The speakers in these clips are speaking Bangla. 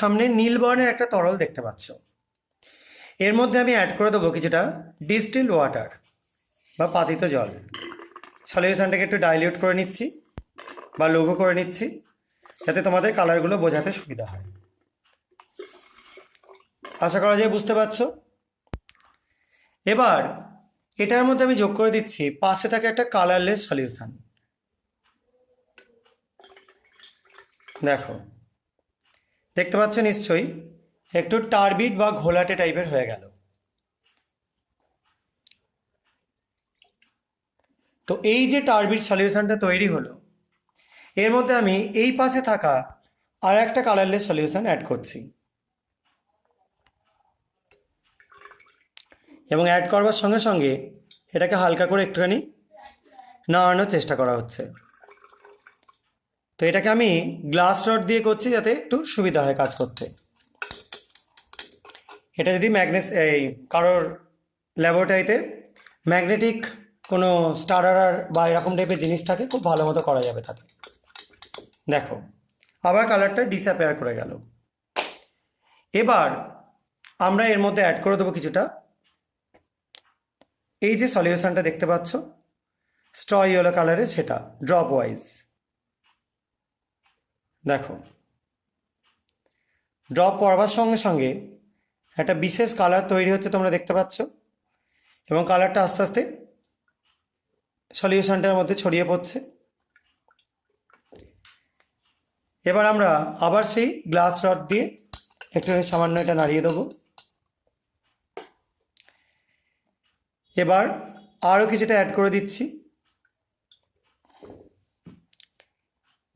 সামনে নীল বর্ণের একটা তরল দেখতে পাচ্ছ। এর মধ্যে আমি অ্যাড করে দেবো কিছুটা ডিস্টিলড ওয়াটার বা পাতিত জল। সলিউশনটাকে একটু ডাইলিউট করে নিচ্ছি বা লঘু করে নিচ্ছি, যাতে তোমাদের কালারগুলো বোঝাতে সুবিধা হয়। আশা করা যায় বুঝতে পারছো। এবার এটার মধ্যে আমি যোগ করে দিচ্ছি পাশে থাকে একটা কালারলেস সলিউশন। দেখো, দেখতে পাচ্ছ নিশ্চয়ই একটু টার্বিড বা ঘোলাটে টাইপের হয়ে গেল। তো এই যে টার্বিড সলিউশনটা তৈরি হলো, এর মধ্যে আমি এই পাশে থাকা আর একটা কালারলেস সলিউশন অ্যাড করছি, এবং অ্যাড করবার সঙ্গে সঙ্গে এটাকে হালকা করে একটুখানি নাড়ানোর চেষ্টা করা হচ্ছে। তো এটাকে আমি গ্লাস রড দিয়ে করছি যাতে একটু সুবিধা হয় কাজ করতে। এটা যদি কারোর ল্যাবরেটরিতে ম্যাগনেটিক কোনো স্টারার বা এরকম টাইপের জিনিস থাকে, খুব ভালো মতো করা যাবে তাতে। দেখো, আবার কালারটা ডিসঅ্যাপিয়ার করে গেল। এবার আমরা এর মধ্যে অ্যাড করে দেবো কিছুটা এই যে সলিউশনটা দেখতে পাচ্ছ স্ট্র ইয়েলো কালারের, সেটা ড্রপ ওয়াইজ। দেখো, ড্রপ পড়বার সঙ্গে সঙ্গে একটা বিশেষ কালার তৈরি হচ্ছে, তোমরা দেখতে পাচ্ছ, এবং কালারটা আস্তে আস্তে সলিউশনটার মধ্যে ছড়িয়ে পড়ছে। এবার আমরা আবার সেই গ্লাস রড দিয়ে একটুখানি সামান্য এটা নাড়িয়ে দেবো। এবার আরও কিছুটা অ্যাড করে দিচ্ছি।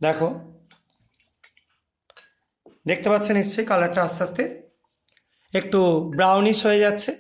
দেখো, দেখতে পাচ্ছ নিশ্চয়ই কালারটা আস্তে আস্তে একটু ব্রাউনিশ হয়ে যাচ্ছে।